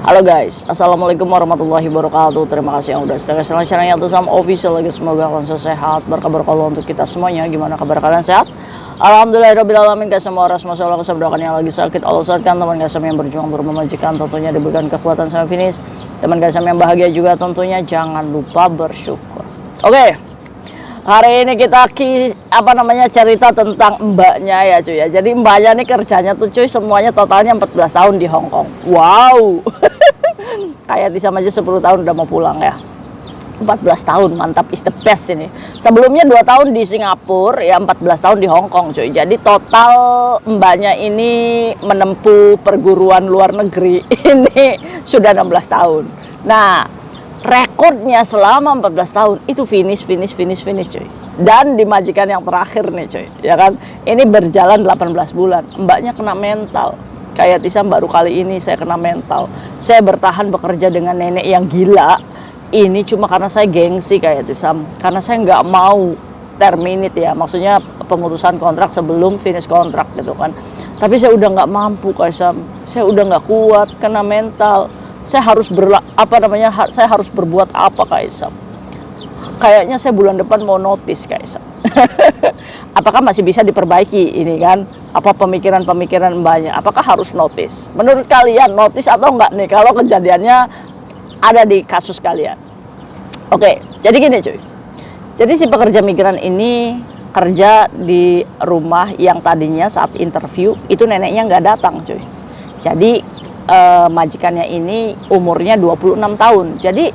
Halo guys, assalamualaikum warahmatullahi wabarakatuh. Terima kasih yang udah setia channel channelnya Iltizam Official lagi. Semoga kalian sehat, berkabar kalau untuk kita semuanya. Gimana kabar kalian, sehat? Alhamdulillahirobbilalamin guys. Semua orang masalah keseberdakan yang lagi sakit Allah sehatkan. Teman guys yang berjuang bermemajikan tentunya diberikan kekuatan sampai finish. Teman guys yang bahagia juga tentunya jangan lupa bersyukur. Oke. Hari ini kita cerita tentang mbaknya ya cuy ya. Jadi mbaknya nih kerjanya tuh cuy semuanya totalnya 14 tahun di Hong Kong. Wow. Kayak Tisam aja 10 tahun udah mau pulang ya. 14 tahun mantap, is the best ini. Sebelumnya 2 tahun di Singapura ya, 14 tahun di Hong Kong cuy. Jadi total mbaknya ini menempuh perguruan luar negeri ini sudah 16 tahun. Nah, rekornya selama 14 tahun itu finish cuy. Dan di majikan yang terakhir nih cuy, ya kan, ini berjalan 18 bulan. Mbaknya kena mental. Kayak Tisam baru kali ini saya kena mental. Saya bertahan bekerja dengan nenek yang gila. Ini cuma karena saya gengsi kayak Tisam. Karena saya nggak mau terminate ya, maksudnya pemutusan kontrak sebelum finish kontrak gitu kan. Tapi saya udah nggak mampu kayak Tisam. Saya udah nggak kuat, kena mental. Saya harus saya harus berbuat apa Kaisam? Kayaknya saya bulan depan mau notice Kaisam. Apakah masih bisa diperbaiki ini kan? Apa pemikiran-pemikiran mbaknya? Apakah harus notice? Menurut kalian notice atau enggak nih kalau kejadiannya ada di kasus kalian? Oke, jadi gini cuy. Jadi si pekerja migran ini kerja di rumah yang tadinya saat interview itu neneknya nggak datang cuy. Jadi majikannya ini umurnya 26 tahun. Jadi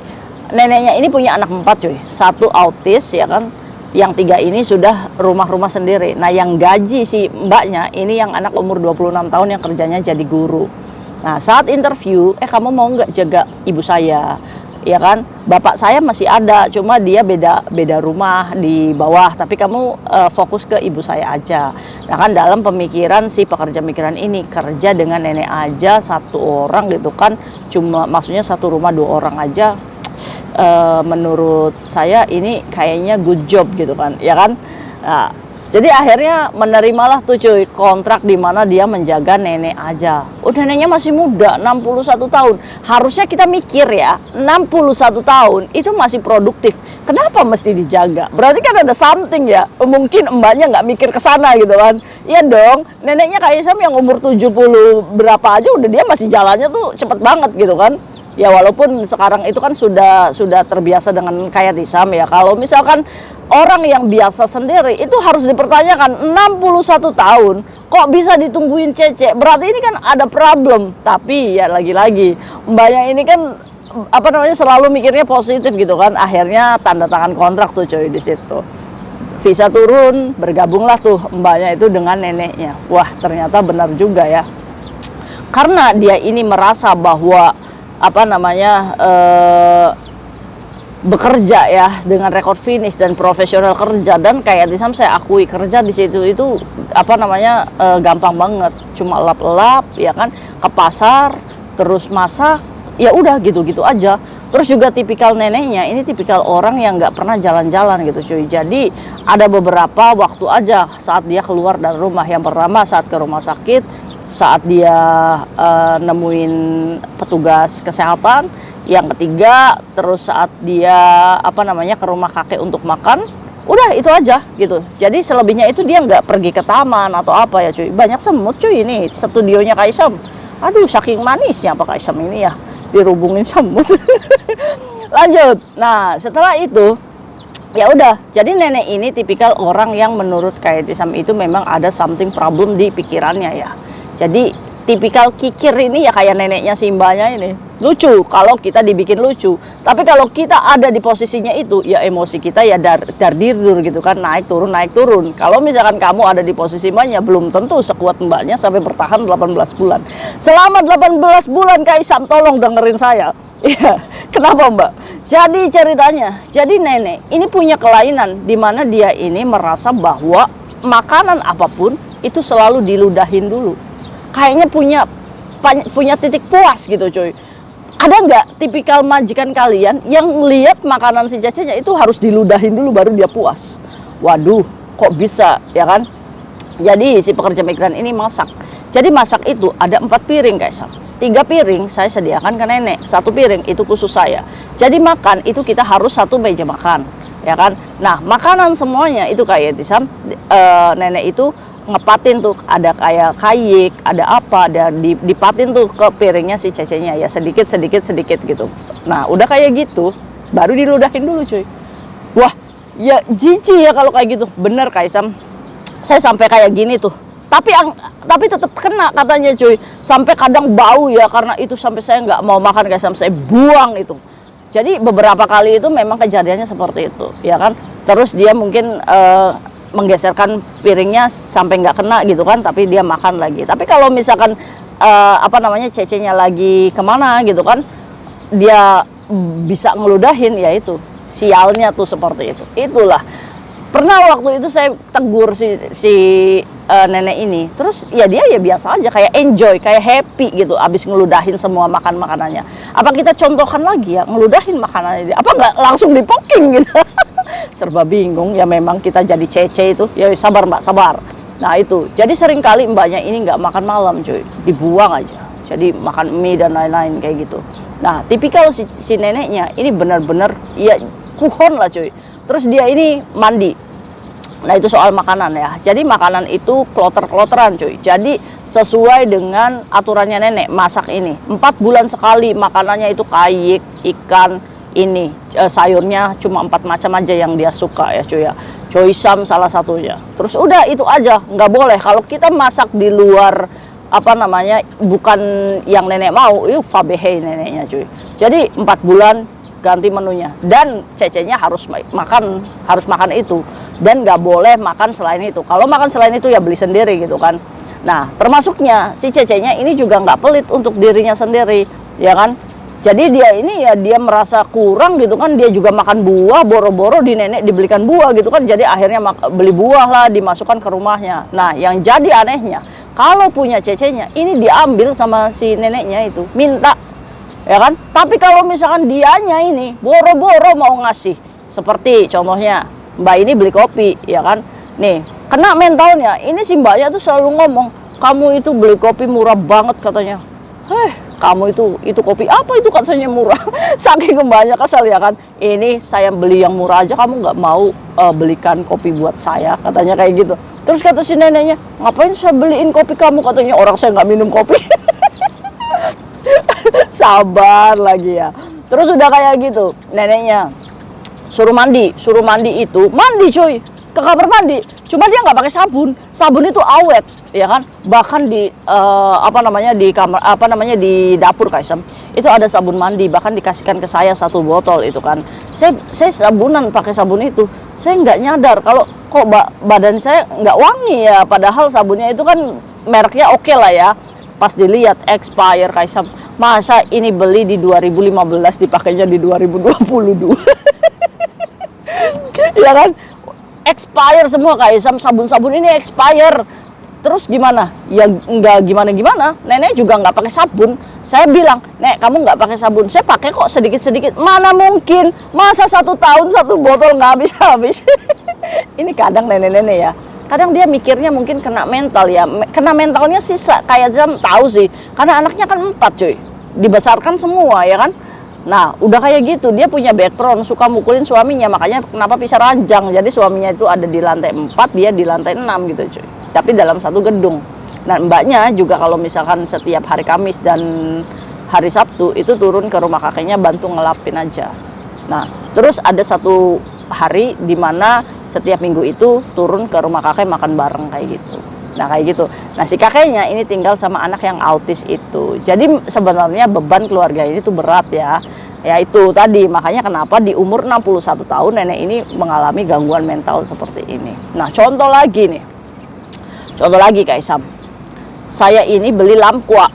neneknya ini punya anak 4 cuy. 1 autis ya kan. Yang 3 ini sudah rumah-rumah sendiri. Nah, yang gaji si mbaknya ini yang anak umur 26 tahun yang kerjanya jadi guru. Nah, saat interview, kamu mau nggak jaga ibu saya? Ya kan, bapak saya masih ada, cuma dia beda rumah di bawah, tapi kamu fokus ke ibu saya aja. Nah kan dalam pemikiran si pekerja migran ini, kerja dengan nenek aja 1 orang gitu kan, cuma maksudnya 1 rumah 2 orang aja, menurut saya ini kayaknya good job gitu kan, ya kan. Nah, jadi akhirnya menerimalah tuh cuy kontrak di mana dia menjaga nenek aja. Udah neneknya masih muda, 61 tahun. Harusnya kita mikir ya, 61 tahun itu masih produktif. Kenapa mesti dijaga? Berarti kan ada something ya. Mungkin mbaknya nggak mikir ke sana gitu kan. Iya dong, neneknya kayak Isam yang umur 70 berapa aja udah dia masih jalannya tuh cepet banget gitu kan. Ya walaupun sekarang itu kan sudah terbiasa dengan kayak Tisam ya. Kalau misalkan orang yang biasa sendiri itu harus dipertanyakan 61 tahun kok bisa ditungguin cece, berarti ini kan ada problem. Tapi ya lagi-lagi mbaknya ini kan selalu mikirnya positif gitu kan. Akhirnya tanda tangan kontrak tuh coy di situ. Visa turun, bergabunglah tuh mbaknya itu dengan neneknya. Wah, ternyata benar juga ya. Karena dia ini merasa bahwa bekerja ya dengan rekor finish dan profesional kerja, dan kayak Tisam saya akui kerja di situ itu gampang banget, cuma lap-lap ya kan, ke pasar terus masak ya udah gitu-gitu aja. Terus juga tipikal neneknya ini tipikal orang yang nggak pernah jalan-jalan gitu cuy. Jadi ada beberapa waktu aja saat dia keluar dari rumah. Yang pertama saat ke rumah sakit, saat dia nemuin petugas kesehatan. Yang ketiga terus saat dia ke rumah kakek untuk makan. Udah itu aja gitu. Jadi selebihnya itu dia nggak pergi ke taman atau apa ya cuy. Banyak semut cuy ini studionya Kaisam. Aduh, saking manisnya apa Kaisam ini ya, dirubungin semut. Lanjut. Nah setelah itu ya udah, jadi nenek ini tipikal orang yang menurut kayak Tisam itu memang ada something problem di pikirannya ya. Jadi tipikal kikir ini ya kayak neneknya si mbaknya ini. Lucu kalau kita dibikin lucu, tapi kalau kita ada di posisinya itu ya emosi kita ya dardir gitu kan, naik turun. Kalau misalkan kamu ada di posisi mbaknya, belum tentu sekuat mbaknya sampai bertahan 18 bulan. Selama 18 bulan Kaisam tolong dengerin saya. Iya, kenapa mbak? Jadi ceritanya, jadi nenek ini punya kelainan di mana dia ini merasa bahwa makanan apapun itu selalu diludahin dulu. Kayaknya punya titik puas gitu cuy. Ada nggak tipikal majikan kalian yang lihat makanan si cecenya itu harus diludahin dulu baru dia puas? Waduh, kok bisa ya kan? Jadi si pekerja migran ini masak. Jadi masak itu ada 4 piring guys. 3 piring saya sediakan ke nenek, 1 piring itu khusus saya. Jadi makan itu kita harus satu meja makan, ya kan. Nah makanan semuanya itu kayak nenek itu ngepatin tuh, ada kayak kayik, ada apa, dan dipatin tuh ke piringnya si cecenya ya, sedikit gitu. Nah udah kayak gitu baru diludahin dulu cuy. Wah ya jijik ya kalau kayak gitu, bener Kaisam. Saya sampai kayak gini tuh, tapi tetap kena katanya cuy, sampai kadang bau ya, karena itu sampai saya nggak mau makan guys, sampai saya buang itu. Jadi beberapa kali itu memang kejadiannya seperti itu ya kan. Terus dia mungkin menggeserkan piringnya sampai nggak kena gitu kan, tapi dia makan lagi. Tapi kalau misalkan cecenya lagi kemana gitu kan, dia bisa ngeludahin, ya itu sialnya tuh seperti itu. Itulah pernah waktu itu saya tegur si nenek ini, terus ya dia ya biasa aja, kayak enjoy, kayak happy gitu abis ngeludahin semua makanannya. Apa kita contohkan lagi ya ngeludahin makanannya dia, apa nggak langsung dipoking gitu. Serba bingung ya, memang kita jadi cece itu ya, sabar mbak, sabar. Nah itu jadi seringkali mbaknya ini nggak makan malam cuy, dibuang aja, jadi makan mie dan lain-lain kayak gitu. Nah tipikal si neneknya ini benar-benar ya kuhon lah cuy. Terus dia ini mandi. Nah itu soal makanan ya. Jadi makanan itu kloter-kloteran cuy. Jadi sesuai dengan aturannya nenek masak ini. 4 bulan sekali makanannya itu kayik, ikan, ini sayurnya cuma 4 macam aja yang dia suka ya cuy ya. Choysam salah satunya. Terus udah itu aja, nggak boleh. Kalau kita masak di luar bukan yang nenek mau, itu fabehe neneknya cuy. Jadi 4 bulan ganti menunya, dan cecenya harus makan itu, dan nggak boleh makan selain itu. Kalau makan selain itu ya beli sendiri gitu kan. Nah termasuknya si cecenya ini juga nggak pelit untuk dirinya sendiri ya kan. Jadi dia ini ya dia merasa kurang gitu kan, dia juga makan buah, boro-boro di nenek dibelikan buah gitu kan, jadi akhirnya beli buah lah dimasukkan ke rumahnya. Nah yang jadi anehnya, kalau punya cecenya ini diambil sama si neneknya itu, minta ya kan. Tapi kalau misalkan dianya ini boro-boro mau ngasih, seperti contohnya mbak ini beli kopi ya kan, nih kena mentalnya ini si mbaknya tuh selalu ngomong, kamu itu beli kopi murah banget katanya. Kamu itu kopi apa itu katanya murah. Saking mbaknya kesel ya kan, ini saya beli yang murah aja kamu nggak mau belikan kopi buat saya katanya kayak gitu. Terus kata si neneknya, ngapain saya beliin kopi kamu katanya, orang saya nggak minum kopi. Sabar lagi ya. Terus udah kayak gitu neneknya suruh mandi itu mandi cuy ke kamar mandi, cuma dia nggak pakai sabun itu awet ya kan. Bahkan di di kamar di dapur Kaisam itu ada sabun mandi, bahkan dikasihkan ke saya 1 botol itu kan. Saya sabunan pakai sabun itu, saya nggak nyadar kalau kok badan saya nggak wangi ya, padahal sabunnya itu kan mereknya oke lah ya. Pas dilihat expire Kaisam, masa ini beli di 2015 dipakainya di 2022. Ya kan, expire semua Kaisam, sabun-sabun ini expire. Terus gimana? Ya nggak gimana-gimana, nenek juga nggak pakai sabun. Saya bilang, nek kamu nggak pakai sabun, saya pakai kok sedikit-sedikit. Mana mungkin, masa 1 tahun 1 botol nggak habis-habis. Ini kadang nenek-nenek ya, kadang dia mikirnya mungkin kena mental ya. Kena mentalnya sih kayak Zam tahu sih, karena anaknya kan 4 cuy, dibesarkan semua ya kan. Nah udah kayak gitu, dia punya background suka mukulin suaminya, makanya kenapa bisa ranjang. Jadi suaminya itu ada di lantai 4, dia di lantai 6 gitu cuy, tapi dalam satu gedung. Nah mbaknya juga kalau misalkan setiap hari Kamis dan hari Sabtu itu turun ke rumah kakeknya bantu ngelapin aja. Nah terus ada 1 hari dimana setiap minggu itu turun ke rumah kakek makan bareng kayak gitu. Nah kayak gitu. Nah si kakeknya ini tinggal sama anak yang autis itu. Jadi sebenarnya beban keluarga ini tuh berat ya. Ya itu tadi, makanya kenapa di umur 61 tahun nenek ini mengalami gangguan mental seperti ini. Nah contoh lagi nih, contoh lagi Kaisam, saya ini beli lamkwa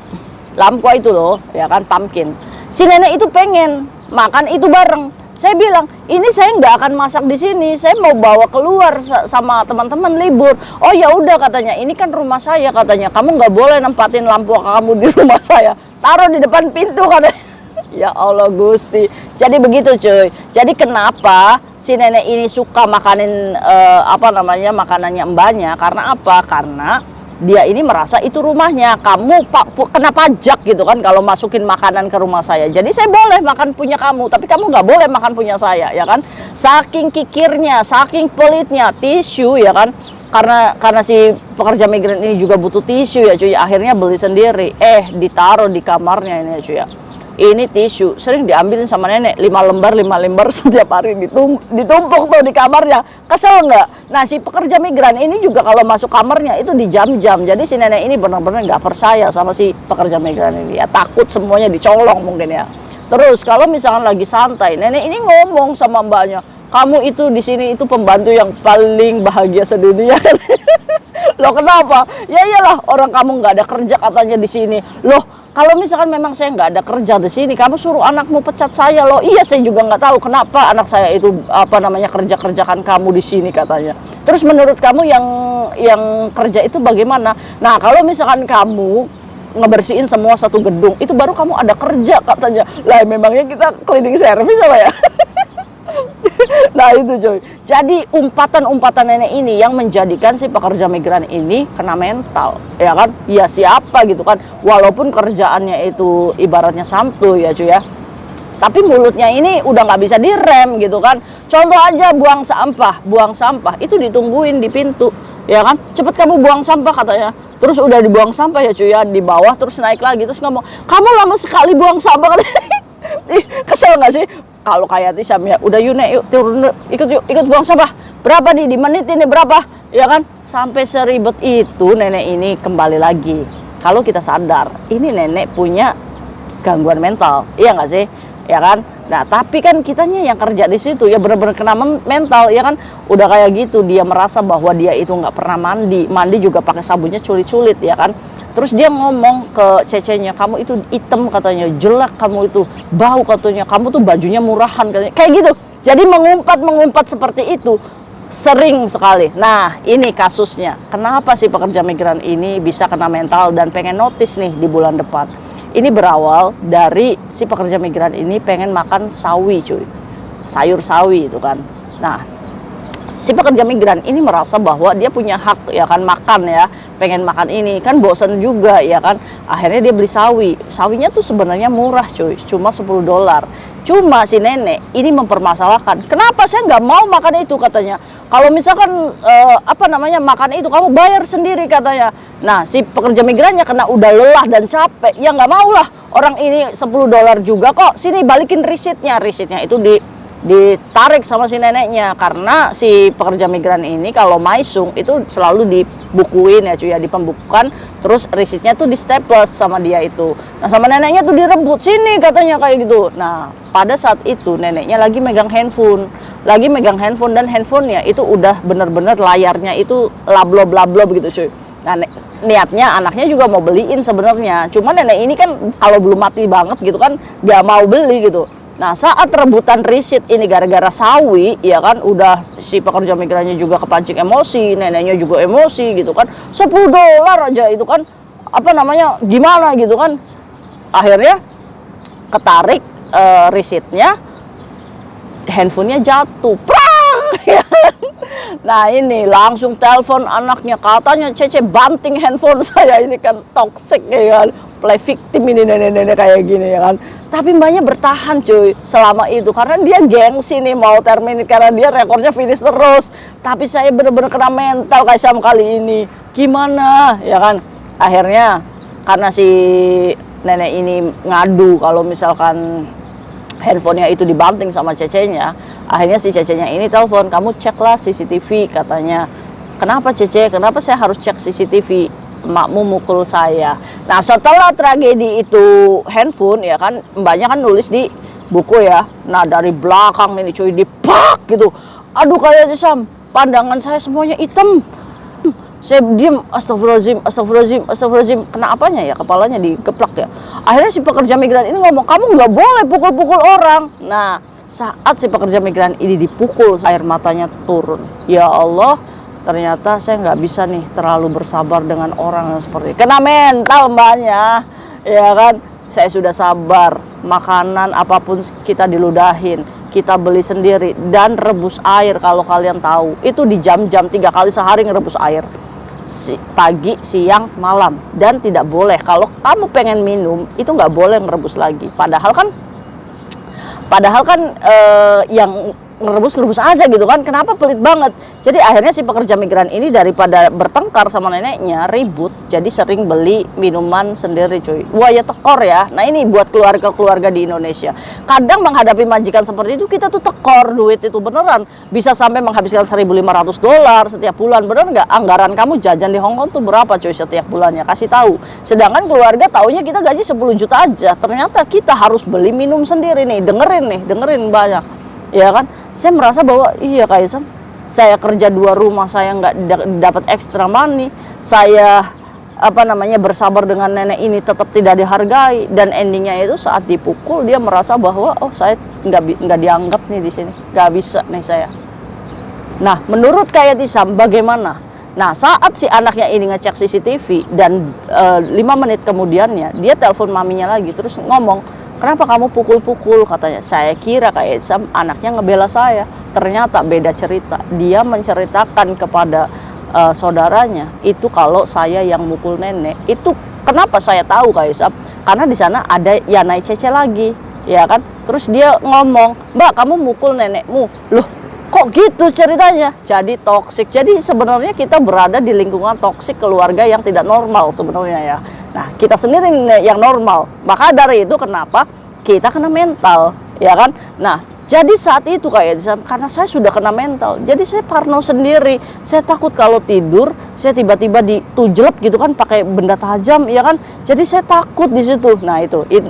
itu loh ya kan, pumpkin. Si nenek itu pengen makan itu bareng. Saya bilang, ini saya nggak akan masak di sini, saya mau bawa keluar sama teman-teman libur. Oh ya udah katanya, ini kan rumah saya katanya, kamu nggak boleh nempatin lampu kamu di rumah saya, taruh di depan pintu katanya. Ya Allah Gusti. Jadi begitu cuy. Jadi kenapa si nenek ini suka makanin makanannya mbaknya? Karena apa? Karena dia ini merasa itu rumahnya. Kamu kena pajak gitu kan kalau masukin makanan ke rumah saya. Jadi saya boleh makan punya kamu, tapi kamu nggak boleh makan punya saya, ya kan? Saking kikirnya, saking pelitnya, tisu ya kan? Karena si pekerja migran ini juga butuh tisu ya cuy. Akhirnya beli sendiri. Ditaruh di kamarnya ini ya cuy ya. Ini tisu sering diambilin sama nenek 5 lembar setiap hari ditumpuk tuh di kamarnya. Kesel nggak? Nah si pekerja migran ini juga kalau masuk kamarnya itu di jam-jam. Jadi si nenek ini benar-benar nggak percaya sama si pekerja migran ini ya, takut semuanya dicolong mungkin ya. Terus kalau misalkan lagi santai, nenek ini ngomong sama mbaknya, kamu itu di sini itu pembantu yang paling bahagia sedunia. Loh kenapa? Ya iyalah, orang kamu nggak ada kerja katanya di sini. Loh kalau misalkan memang saya nggak ada kerja di sini, kamu suruh anakmu pecat saya loh. Iya, saya juga nggak tahu kenapa anak saya itu kerjakan kamu di sini katanya. Terus menurut kamu yang kerja itu bagaimana? Nah kalau misalkan kamu ngebersihin semua satu gedung, itu baru kamu ada kerja katanya. Lah memangnya kita cleaning service apa ya? Nah itu coy. Jadi umpatan-umpatan nenek ini yang menjadikan si pekerja migran ini kena mental, ya kan? Ya siapa gitu kan? Walaupun kerjaannya itu ibaratnya santuy ya cuy ya. Tapi mulutnya ini udah nggak bisa direm gitu kan. Contoh aja buang sampah itu ditungguin di pintu, ya kan? Cepet kamu buang sampah katanya. Terus udah dibuang sampah ya cuy ya, di bawah terus naik lagi terus ngomong, kamu lama sekali buang sampah katanya. Kesel nggak sih? Kalau kayak Tisam ya, udah yuk turun, ikut buang sampah. Berapa nih di menit ini berapa? Ya kan? Sampai seribet itu nenek ini kembali lagi. Kalau kita sadar, ini nenek punya gangguan mental, iya nggak sih? Ya kan? Nah tapi kan kitanya yang kerja di situ ya bener-bener kena mental, ya kan? Udah kayak gitu dia merasa bahwa dia itu nggak pernah mandi juga pakai sabunnya culit-culit, ya kan? Terus dia ngomong ke cecenya, kamu itu hitam katanya, jelek kamu itu, bau katanya, kamu tuh bajunya murahan katanya, kayak gitu. Jadi mengumpat seperti itu sering sekali. Nah ini kasusnya, kenapa si pekerja migran ini bisa kena mental dan pengen notice nih di bulan depan. Ini berawal dari si pekerja migran ini pengen makan sawi cuy, sayur sawi itu kan. Nah si pekerja migran ini merasa bahwa dia punya hak ya kan makan ya, pengen makan ini kan, bosan juga ya kan. Akhirnya dia beli sawinya tuh sebenarnya murah cuy, cuma $10. Cuma si nenek ini mempermasalahkan, kenapa saya nggak mau makan itu katanya. Kalau misalkan makan itu kamu bayar sendiri katanya. Nah si pekerja migrannya kena udah lelah dan capek, ya nggak mau lah, orang ini $10 juga kok, sini balikin risitnya itu ditarik sama si neneknya. Karena si pekerja migran ini kalau maisung itu selalu dibukuin ya cuy ya, dipembukukan, terus risitnya tuh di staples sama dia itu. Nah sama neneknya tuh direbut, sini katanya kayak gitu. Nah pada saat itu neneknya lagi megang handphone dan handphonenya itu udah bener-bener layarnya itu lablob gitu cuy. Nah niatnya anaknya juga mau beliin sebenarnya, cuma nenek ini kan kalau belum mati banget gitu kan gak mau beli gitu. Nah saat rebutan risit ini gara-gara sawi, ya kan, udah si pekerja migrannya juga kepancing emosi, neneknya juga emosi gitu kan, $10 aja itu kan gimana gitu kan. Akhirnya ketarik risitnya, handphonenya jatuh, prang. Nah ini langsung telepon anaknya, katanya Cece banting handphone saya, ini kan toxic ya kan, play victim ini nenek-nenek kayak gini ya kan. Tapi mbaknya bertahan cuy selama itu karena dia gengsi nih mau terminate, karena dia rekornya finish terus. Tapi saya bener-bener kena mental kayak Sam kali ini, gimana ya kan. Akhirnya karena si nenek ini ngadu kalau misalkan handphonenya itu dibanting sama cecenya, akhirnya si cecenya ini telepon, kamu ceklah CCTV katanya. Kenapa Cece? Kenapa saya harus cek CCTV? Makmu mukul saya. Nah setelah tragedi itu handphone ya kan, mbaknya kan nulis di buku ya. Nah dari belakang ini cuy dipak gitu. Aduh kayak Sam, pandangan saya semuanya hitam. Saya diam, astagfirullahaladzim, kena apanya ya, kepalanya digeplak ya. Akhirnya si pekerja migran ini ngomong, kamu nggak boleh pukul-pukul orang. Nah saat si pekerja migran ini dipukul, air matanya turun. Ya Allah, ternyata saya nggak bisa nih terlalu bersabar dengan orang yang seperti ini. Kena mental mbaknya, ya kan. saya sudah sabar, makanan apapun kita diludahin, kita beli sendiri, dan rebus air. Kalau kalian tahu, itu di jam-jam 3 kali sehari ngerebus air, pagi, siang, malam. Dan tidak boleh, kalau kamu pengen minum itu nggak boleh ngerebus lagi. Padahal kan yang ngerebus aja gitu kan, kenapa pelit banget. Jadi akhirnya si pekerja migran ini daripada bertengkar sama neneknya, ribut, jadi sering beli minuman sendiri cuy. Wah ya tekor ya. Nah ini buat keluarga-keluarga di Indonesia, kadang menghadapi majikan seperti itu kita tuh tekor. Duit itu beneran bisa sampai menghabiskan $1.500 setiap bulan. Bener nggak? Anggaran kamu jajan di Hong Kong tuh berapa cuy setiap bulannya? Kasih tahu. Sedangkan keluarga taunya kita gaji 10 juta aja, ternyata kita harus beli minum sendiri nih. Dengerin banyak ya kan. Saya merasa bahwa iya Kak Isam, saya kerja 2 rumah, saya nggak dapat extra money, saya bersabar dengan nenek ini tetap tidak dihargai, dan endingnya itu saat dipukul dia merasa bahwa oh saya nggak dianggap nih di sini, nggak bisa nih saya. Nah menurut Kak Isam bagaimana? Nah saat si anaknya ini ngecek CCTV dan 5 menit kemudiannya dia telepon maminya lagi, terus ngomong, kenapa kamu pukul-pukul, katanya. Saya kira kayak anaknya ngebela saya, ternyata beda cerita. Dia menceritakan kepada saudaranya itu kalau saya yang mukul nenek. Itu kenapa saya tahu Kak? Karena di sana ada Yanai Cece lagi, ya kan. Terus dia ngomong, Mbak kamu mukul nenekmu. Loh kok gitu ceritanya? Jadi toksik. Jadi sebenarnya kita berada di lingkungan toksik, keluarga yang tidak normal sebenarnya ya. Nah kita sendiri yang normal. Maka dari itu kenapa kita kena mental, ya kan. Nah jadi saat itu kayak karena saya sudah kena mental, jadi saya parno sendiri. Saya takut kalau tidur saya tiba-tiba ditujlep gitu kan pakai benda tajam, ya kan. Jadi saya takut di situ. Nah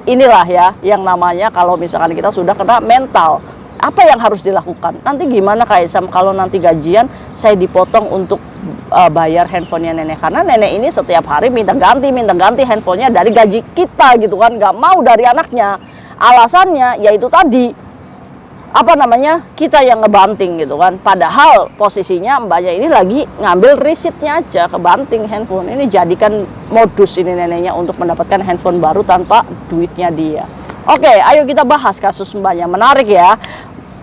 inilah ya yang namanya kalau misalkan kita sudah kena mental. Apa yang harus dilakukan? Nanti gimana Kak Isam kalau nanti gajian saya dipotong untuk bayar handphonenya nenek? Karena nenek ini setiap hari minta ganti handphonenya dari gaji kita gitu kan, nggak mau dari anaknya. Alasannya yaitu tadi kita yang ngebanting gitu kan. Padahal posisinya mbaknya ini lagi ngambil risitnya aja, kebanting handphone. Ini jadikan modus ini neneknya untuk mendapatkan handphone baru tanpa duitnya dia. Oke, ayo kita bahas kasus mbaknya. Menarik ya.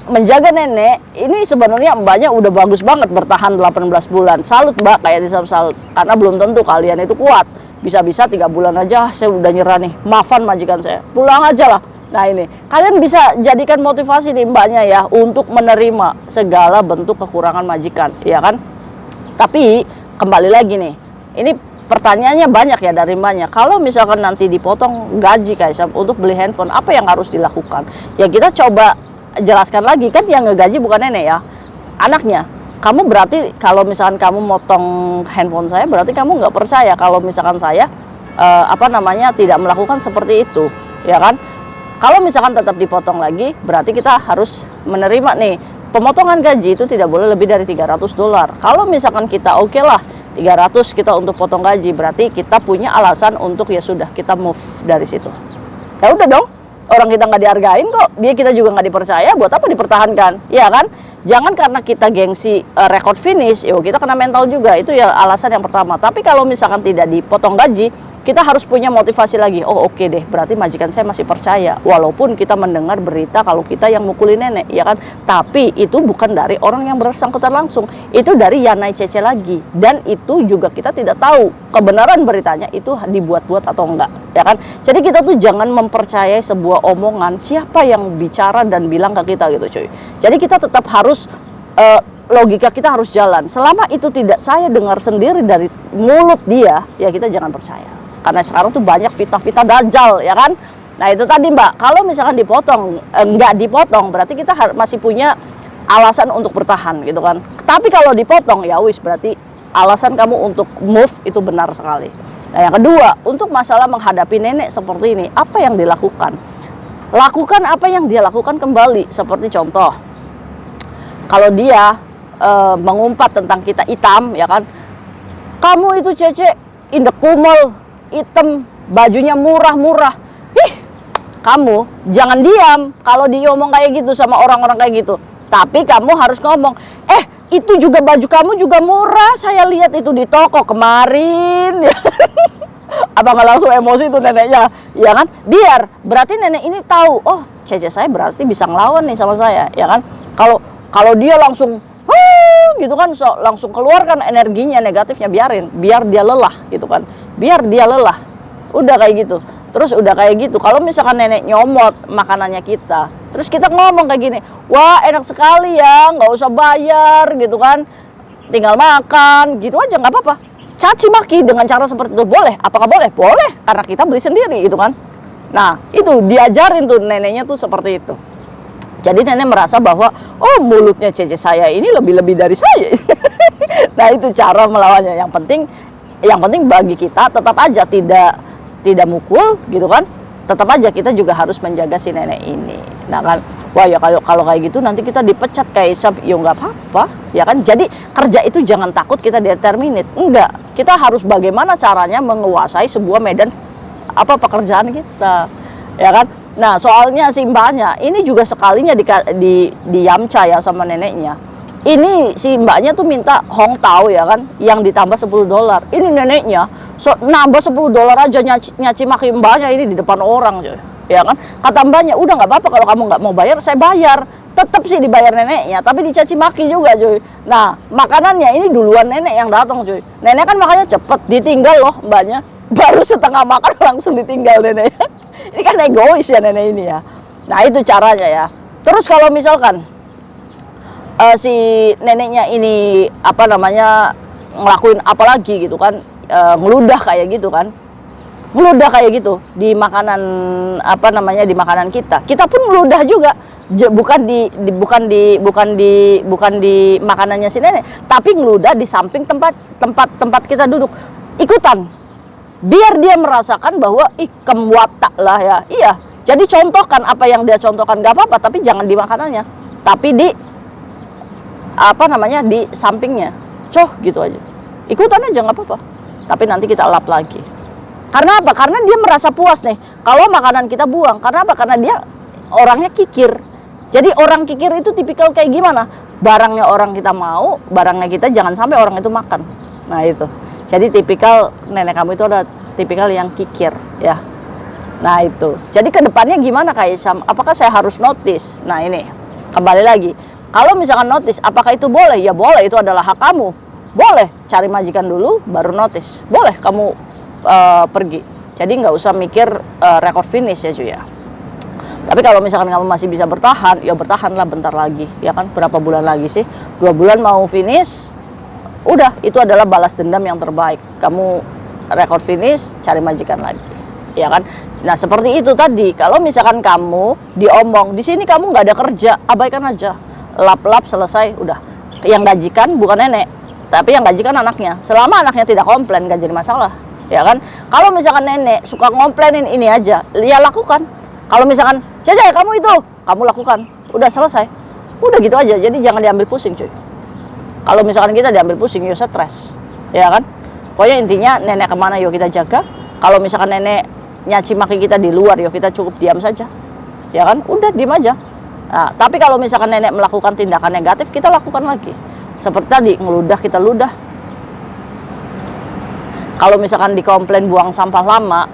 Menjaga nenek ini sebenarnya mbaknya udah bagus banget bertahan 18 bulan. Salut mbak, kayak salut. Karena belum tentu kalian itu kuat. Bisa-bisa 3 bulan aja saya udah nyerah nih. Maafan majikan saya, pulang aja lah. Nah ini kalian bisa jadikan motivasi nih mbaknya ya untuk menerima segala bentuk kekurangan majikan, ya kan. Tapi kembali lagi nih, ini pertanyaannya banyak ya dari mbaknya. Kalau misalkan nanti dipotong gaji Kak untuk beli handphone, apa yang harus dilakukan? Ya kita coba jelaskan lagi, kan yang ngegaji bukan nenek ya, anaknya. Kamu berarti kalau misalkan kamu motong handphone saya, berarti kamu nggak percaya kalau misalkan saya tidak melakukan seperti itu, ya kan. Kalau misalkan tetap dipotong lagi, berarti kita harus menerima nih, pemotongan gaji itu tidak boleh lebih dari $300. Kalau misalkan kita oke lah 300 kita untuk potong gaji, berarti kita punya alasan untuk ya sudah kita move dari situ. Ya udah dong, orang kita nggak dihargain kok, dia kita juga nggak dipercaya, buat apa dipertahankan, ya kan. Jangan karena kita gengsi record finish, yo kita kena mental juga, itu ya alasan yang pertama. Tapi kalau misalkan tidak dipotong gaji, kita harus punya motivasi lagi. Oh oke deh, berarti majikan saya masih percaya, walaupun kita mendengar berita kalau kita yang mukulin nenek, ya kan. Tapi itu bukan dari orang yang bersangkutan langsung, itu dari Yanai Cece lagi. Dan itu juga kita tidak tahu kebenaran beritanya itu dibuat-buat atau enggak, ya kan. Jadi kita tuh jangan mempercayai sebuah omongan siapa yang bicara dan bilang ke kita gitu cuy. Jadi kita tetap harus logika kita harus jalan. Selama itu tidak saya dengar sendiri dari mulut dia, ya kita jangan percaya. Karena sekarang tuh banyak fitnah-fitnah dajjal, ya kan. Nah itu tadi mbak, kalau misalkan dipotong, nggak dipotong, berarti kita masih punya alasan untuk bertahan gitu kan. Tapi kalau dipotong, ya wis berarti alasan kamu untuk move itu benar sekali. Nah yang kedua, untuk masalah menghadapi nenek seperti ini, apa yang dilakukan? Lakukan apa yang dia lakukan kembali. Seperti contoh, kalau dia mengumpat tentang kita hitam, ya kan. Kamu itu Cece, indek kumel, hitam, bajunya murah-murah. Ih, kamu jangan diam kalau diomong kayak gitu sama orang-orang kayak gitu. Tapi kamu harus ngomong, itu juga baju kamu juga murah, saya lihat itu di toko kemarin. Apa nggak langsung emosi tuh neneknya, ya kan? Biar berarti nenek ini tahu, oh cece saya berarti bisa ngelawan nih sama saya, ya kan? Kalau kalau dia langsung gitu kan, langsung keluarkan energinya negatifnya, biarin, biar dia lelah gitu kan, biar dia lelah, udah kayak gitu. Terus udah kayak gitu, kalau misalkan nenek nyomot makanannya kita, terus kita ngomong kayak gini, wah enak sekali ya, nggak usah bayar gitu kan, tinggal makan gitu aja, nggak apa-apa. Caci maki dengan cara seperti itu boleh? Apakah boleh? Boleh, karena kita beli sendiri gitu kan. Nah itu diajarin tuh neneknya tuh seperti itu. Jadi nenek merasa bahwa oh mulutnya cece saya ini lebih-lebih dari saya. Nah itu cara melawannya. Yang penting bagi kita tetap aja tidak mukul gitu kan. Tetap aja kita juga harus menjaga si nenek ini. Nah kan, wah ya kalau kayak gitu nanti kita dipecat kayak Isap, ya nggak apa-apa, ya kan. Jadi kerja itu jangan takut kita determinate, enggak. Kita harus bagaimana caranya menguasai sebuah medan pekerjaan kita, ya kan. Nah soalnya si mbaknya ini juga sekalinya di Yamcha ya sama neneknya. Ini si mbaknya tuh minta Hong Tao ya kan, yang ditambah $10. Ini neneknya nambah $10 aja nyaci maki mbaknya ini di depan orang coy, ya kan. Kata mbaknya, udah nggak apa-apa kalau kamu nggak mau bayar, saya bayar. Tetap sih dibayar neneknya, tapi dicaci maki juga cuy. Nah makanannya ini duluan nenek yang datang cuy. Nenek kan makannya cepet, ditinggal loh mbaknya. Baru setengah makan langsung ditinggal neneknya. Ini kan egois ya nenek ini ya. Nah itu caranya ya. Terus kalau misalkan si neneknya ini ngelakuin apa lagi gitu kan, ngeludah kayak gitu kan, ngeludah kayak gitu di makanan di makanan kita pun ngeludah juga, bukan di makanannya si nenek, tapi ngeludah di samping tempat kita duduk ikutan, biar dia merasakan bahwa kemuata lah ya. Iya, jadi contohkan apa yang dia contohkan, nggak apa-apa, tapi jangan di makanannya, tapi di di sampingnya, gitu aja, ikutan aja nggak apa-apa, tapi nanti kita lap lagi. Karena apa? Karena dia merasa puas nih kalau makanan kita buang. Karena apa? Karena dia orangnya kikir. Jadi orang kikir itu tipikal kayak gimana? Barangnya orang kita mau, barangnya kita jangan sampai orang itu makan. Nah itu. Jadi tipikal nenek kamu itu ada tipikal yang kikir ya. Nah itu. Jadi kedepannya gimana Kak Isam? Apakah saya harus notice? Nah ini kembali lagi. Kalau misalkan notice, apakah itu boleh? Ya boleh, itu adalah hak kamu. Boleh cari majikan dulu, baru notice. Boleh kamu pergi. Jadi nggak usah mikir record finish ya cuy ya. Tapi kalau misalkan kamu masih bisa bertahan, ya bertahanlah bentar lagi. Ya kan, berapa bulan lagi sih? 2 bulan mau finish. Udah, itu adalah balas dendam yang terbaik. Kamu record finish, cari majikan lagi. Ya kan? Nah seperti itu tadi. Kalau misalkan kamu diomong, di sini kamu nggak ada kerja, abaikan aja. Lap-lap selesai, udah. Yang gajikan bukan nenek, tapi yang gajikan anaknya. Selama anaknya tidak komplain, gak jadi masalah, ya kan. Kalau misalkan nenek suka ngomplainin ini aja, ya lakukan. Kalau misalkan Cece kamu itu, kamu lakukan, udah selesai, udah gitu aja. Jadi jangan diambil pusing cuy. Kalau misalkan kita diambil pusing, ya stres, ya kan. Pokoknya intinya nenek kemana yuk kita jaga. Kalau misalkan nenek nyaci maki kita di luar, yuk kita cukup diam saja, ya kan. Udah diam aja. Nah, tapi kalau misalkan nenek melakukan tindakan negatif, kita lakukan lagi. Seperti tadi, ngeludah, kita ludah. Kalau misalkan dikomplain buang sampah lama,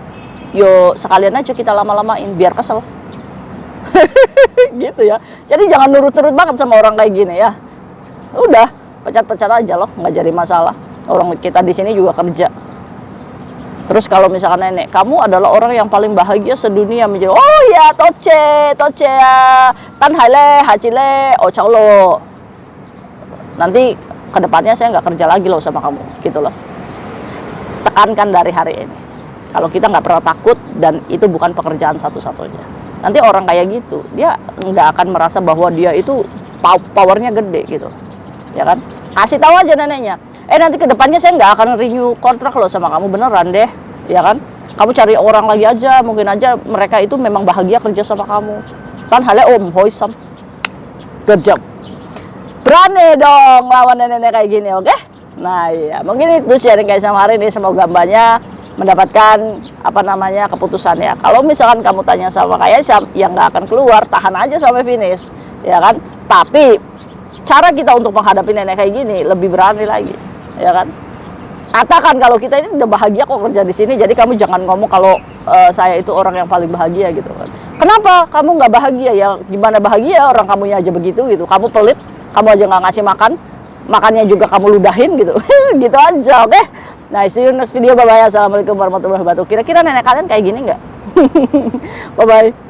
yo sekalian aja kita lama-lamain, biar kesel. Gitu ya. Jadi jangan nurut-nurut banget sama orang kayak gini ya. Udah, pecat-pecat aja loh, nggak jadi masalah. Orang kita di sini juga kerja. Terus kalau misalkan nenek, kamu adalah orang yang paling bahagia sedunia menjadi, oh ya toce ya, tan haile, hacile, ocalo. Nanti kedepannya saya nggak kerja lagi loh sama kamu, gitu loh. Tekankan dari hari ini. Kalau kita nggak pernah takut dan itu bukan pekerjaan satu-satunya. Nanti orang kayak gitu, dia nggak akan merasa bahwa dia itu powernya gede gitu, ya kan? Kasih tahu aja neneknya. Nanti kedepannya saya nggak akan renew kontrak loh sama kamu, beneran deh, ya kan? Kamu cari orang lagi aja, mungkin aja mereka itu memang bahagia kerja sama kamu. Kan hale hoisam, good job. Berani dong lawan nenek-nenek kayak gini, oke? Nah iya, mungkin itu sharing guys sama hari ini. Semoga mbaknya mendapatkan keputusannya. Kalau misalkan kamu tanya sama kayak Syam, yang nggak akan keluar, tahan aja sampai finish, ya kan? Tapi cara kita untuk menghadapi nenek kayak gini lebih berani lagi, ya kan? Katakan kalau kita ini udah bahagia kok kerja di sini, jadi kamu jangan ngomong kalau saya itu orang yang paling bahagia gitu kan. Kenapa kamu nggak bahagia? Ya gimana bahagia, orang kamunya aja begitu gitu. Kamu pelit, kamu aja nggak ngasih makan, makannya juga kamu ludahin gitu. Gitu aja, oke? Nah, see you next video, bye bye. Assalamualaikum warahmatullahi wabarakatuh. Kira-kira nenek kalian kayak gini nggak? Bye bye.